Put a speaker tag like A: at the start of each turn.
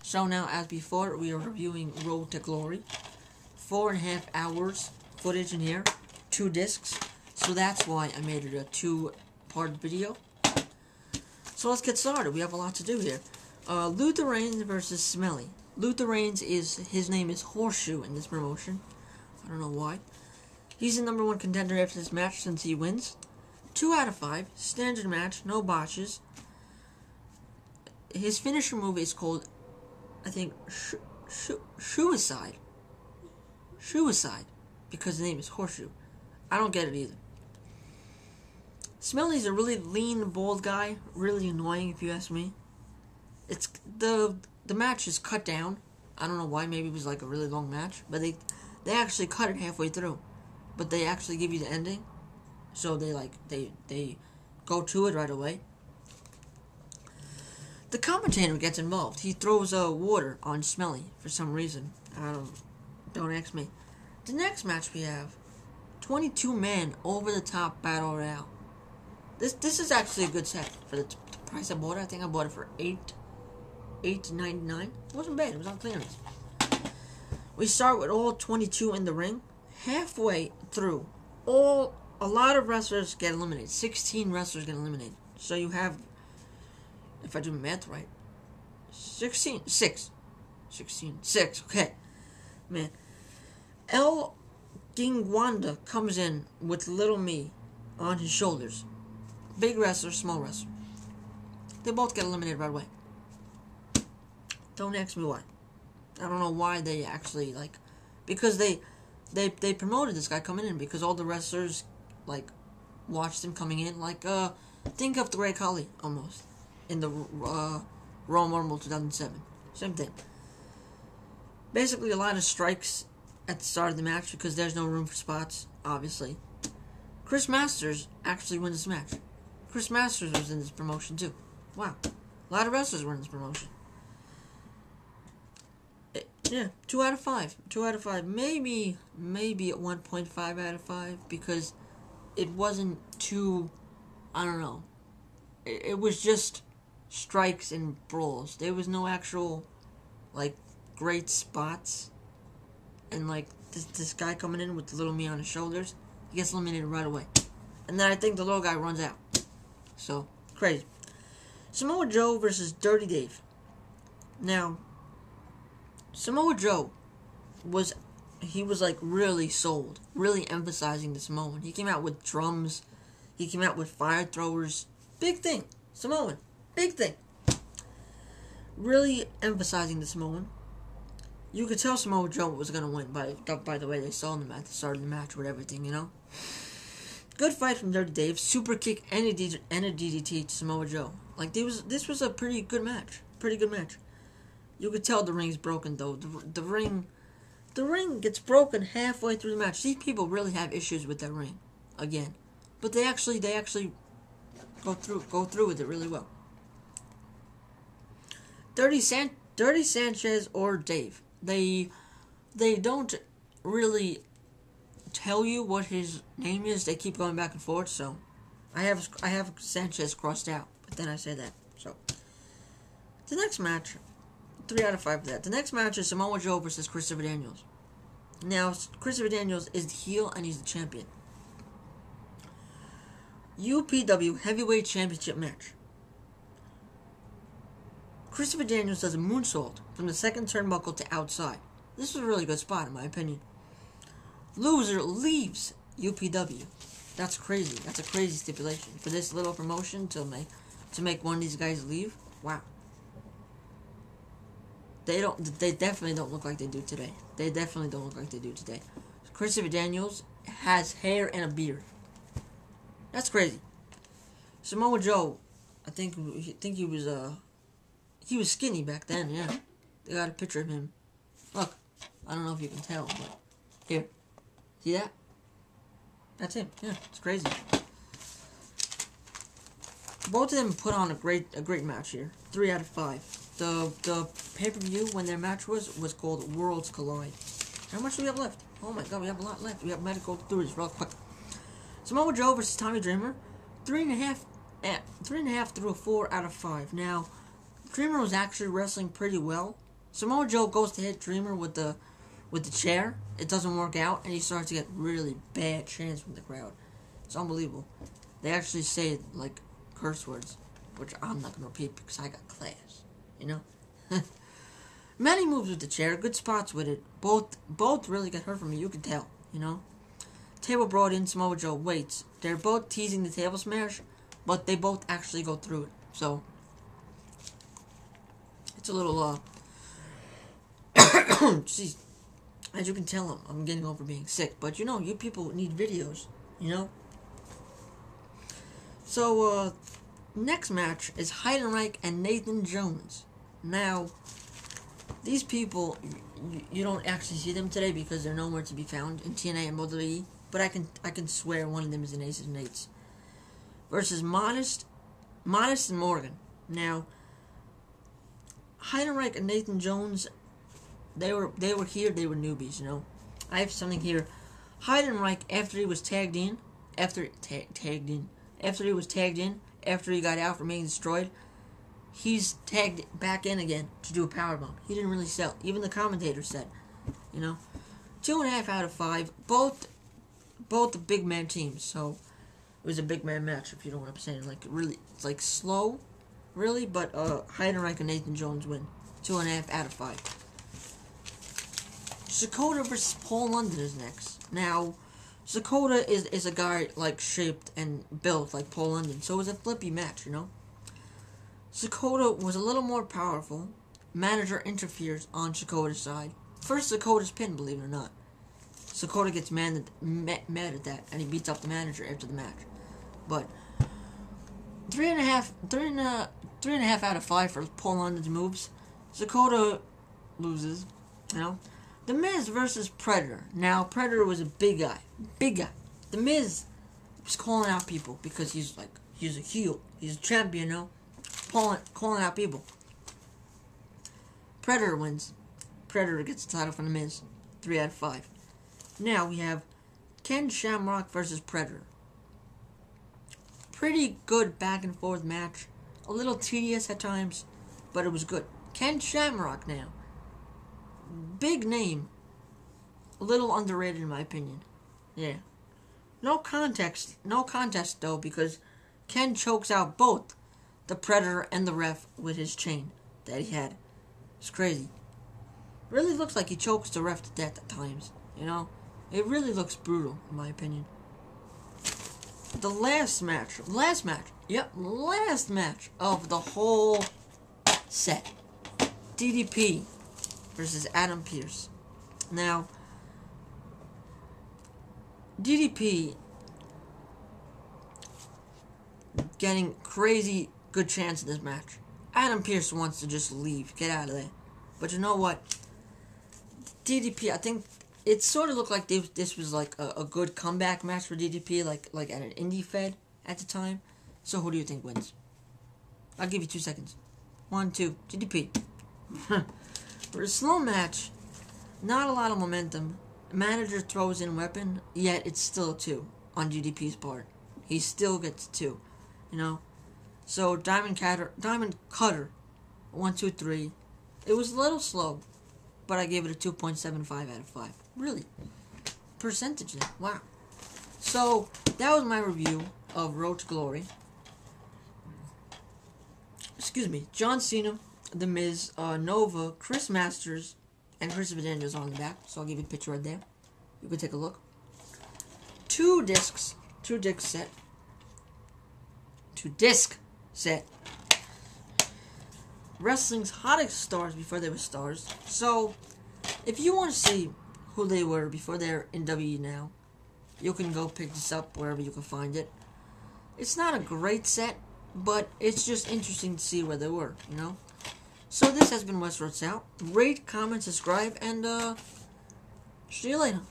A: So now, as before, we are reviewing Road to Glory. 4.5 hours footage in here, 2 discs. So that's why I made it a 2-part video. So let's get started. We have a lot to do here. Luther Reigns versus Smelly. Luther Reigns his name is Horseshoe in this promotion. I don't know why. He's the #1 contender after this match since he wins. 2 out of 5. Standard match, no botches. His finisher move is called, I think, Suicide. Suicide. Because the name is Horseshoe. I don't get it either. Smelly's a really lean, bald guy. Really annoying, if you ask me. It's the match is cut down. I don't know why. Maybe it was like a really long match, but they actually cut it halfway through. But they actually give you the ending, so they go to it right away. The commentator gets involved. He throws water on Smelly for some reason. Don't ask me. The next match we have 22-man over-the-top battle royale. This is actually a good set for the price I bought it. I think I bought it for $8.99. It wasn't bad. It was on clearance. We start with all 22 in the ring. Halfway through, a lot of wrestlers get eliminated. 16 wrestlers get eliminated. So you have, if I do math right, 6. Okay, man. El Gingwanda comes in with Little Me on his shoulders. Big wrestler, small wrestler. They both get eliminated right away. Don't ask me why. I don't know why they actually, because they promoted this guy coming in because all the wrestlers, watched him coming in. Think of the Great Khali, almost, in the Royal Rumble 2007. Same thing. Basically, a lot of strikes at the start of the match because there's no room for spots, obviously. Chris Masters actually wins this match. Chris Masters was in this promotion, too. Wow. A lot of wrestlers were in this promotion. Yeah, 2 out of 5. 2 out of 5. Maybe at 1.5 out of 5 because it wasn't too, I don't know. It was just strikes and brawls. There was no actual, great spots. And, this guy coming in with the Little Me on his shoulders, he gets eliminated right away. And then I think the little guy runs out. So, crazy. Samoa Joe versus Dirty Dave. Now, Samoa Joe was really sold, really emphasizing the Samoan. He came out with drums, he came out with fire throwers, big thing, Samoan, big thing. Really emphasizing the Samoan. You could tell Samoa Joe was gonna win by the way they saw him at the start of the match with everything, you know. Good fight from Dirty Dave, super kick and a DDT to Samoa Joe. This was a pretty good match, You could tell the ring's broken though. The ring gets broken halfway through the match. These people really have issues with that ring, again, but they actually go through with it really well. Dirty Sanchez or Dave, they don't really tell you what his name is. They keep going back and forth. So I have Sanchez crossed out, but then I say that. So the next match. 3 out of 5 for that. The next match is Samoa Joe versus Christopher Daniels. Now, Christopher Daniels is the heel and he's the champion. UPW Heavyweight Championship match. Christopher Daniels does a moonsault from the second turnbuckle to outside. This is a really good spot in my opinion. Loser leaves UPW. That's crazy. That's a crazy stipulation for this little promotion to make one of these guys leave. Wow. They definitely don't look like they do today. Christopher Daniels has hair and a beard. That's crazy. Samoa Joe, I think he was skinny back then, yeah. They got a picture of him. Look, I don't know if you can tell, but here. See that? That's him. Yeah, it's crazy. Both of them put on a great match here. 3 out of 5. The pay-per-view when their match was called Worlds Collide. How much do we have left? Oh my god, we have a lot left. We might go through this real quick. Samoa Joe versus Tommy Dreamer. 3.5 through a 4 out of 5. Now, Dreamer was actually wrestling pretty well Samoa Joe goes to hit Dreamer with the chair. It doesn't work out, and he starts to get really bad chants from the crowd. It's unbelievable. They actually say, like, curse words, which I'm not going to repeat because I got class, you know? Many moves with the chair, good spots with it. Both really got hurt from it, you can tell, you know? Table brought in, Samoa Joe waits. They're both teasing the table smash, but they both actually go through it. So, it's a little, jeez. As you can tell, I'm getting over being sick. But, you know, you people need videos, you know? So, next match is Heidenreich and Nathan Jones. Now, these people, you don't actually see them today because they're nowhere to be found in TNA and WWE. But I can swear one of them is an Aces and Eights. Versus Modest and Morgan. Now, Heidenreich and Nathan Jones, they were here, they were newbies, you know. I have something here. Heidenreich, after he was tagged in, after he got out from being destroyed, he's tagged back in again to do a powerbomb. He didn't really sell. Even the commentator said, you know. 2.5 out of 5. Both the big man teams, so it was a big man match, if you know what I'm saying. Like, really, it's like slow, really, but Heidenreich and Nathan Jones win. 2.5 out of 5. Sakoda versus Paul London is next. Now, Sakoda is a guy, like, shaped and built like Paul London, so it was a flippy match, you know? Sakoda was a little more powerful. Manager interferes on Sakoda's side. First, Sakoda's pinned, believe it or not. Sakoda gets mad at that, and he beats up the manager after the match. But 3.5 out of 5 for Paul London's moves. Sakoda loses, you know. The Miz versus Predator. Now, Predator was a big guy. The Miz was calling out people because he's a heel. He's a champion, you know. Calling out people. Predator wins. Predator gets the title from the Miz. 3 out of 5. Now we have Ken Shamrock versus Predator. Pretty good back and forth match. A little tedious at times, but it was good. Ken Shamrock now. Big name. A little underrated in my opinion. Yeah. No contest though, because Ken chokes out both the Predator and the ref with his chain that he had. It's crazy. Really looks like he chokes the ref to death at times, you know? It really looks brutal, in my opinion. The last match of the whole set. DDP versus Adam Pearce. Now, DDP getting crazy good chance in this match. Adam Pearce wants to just leave, get out of there. But you know what? DDP, I think it sort of looked like this was like a good comeback match for DDP, like at an indie fed at the time. So who do you think wins? I'll give you 2 seconds. 1, 2, DDP. For a slow match, not a lot of momentum. Manager throws in weapon, yet it's still a 2 on DDP's part. He still gets 2, you know. So Diamond Cutter, 1, 2, 3. It was a little slow, but I gave it a 2.75 out of 5. Really, percentage there. Wow. So that was my review of Road to Glory. Excuse me. John Cena, The Miz, Nova, Chris Masters, and Christopher Daniels on the back. So I'll give you a picture right there. You can take a look. 2 disc set. Wrestling's hottest stars before they were stars. So, if you want to see who they were before they're in WWE now, you can go pick this up wherever you can find it. It's not a great set, but it's just interesting to see where they were, you know? So this has been WestRoadSal. Rate, comment, subscribe, and see you later.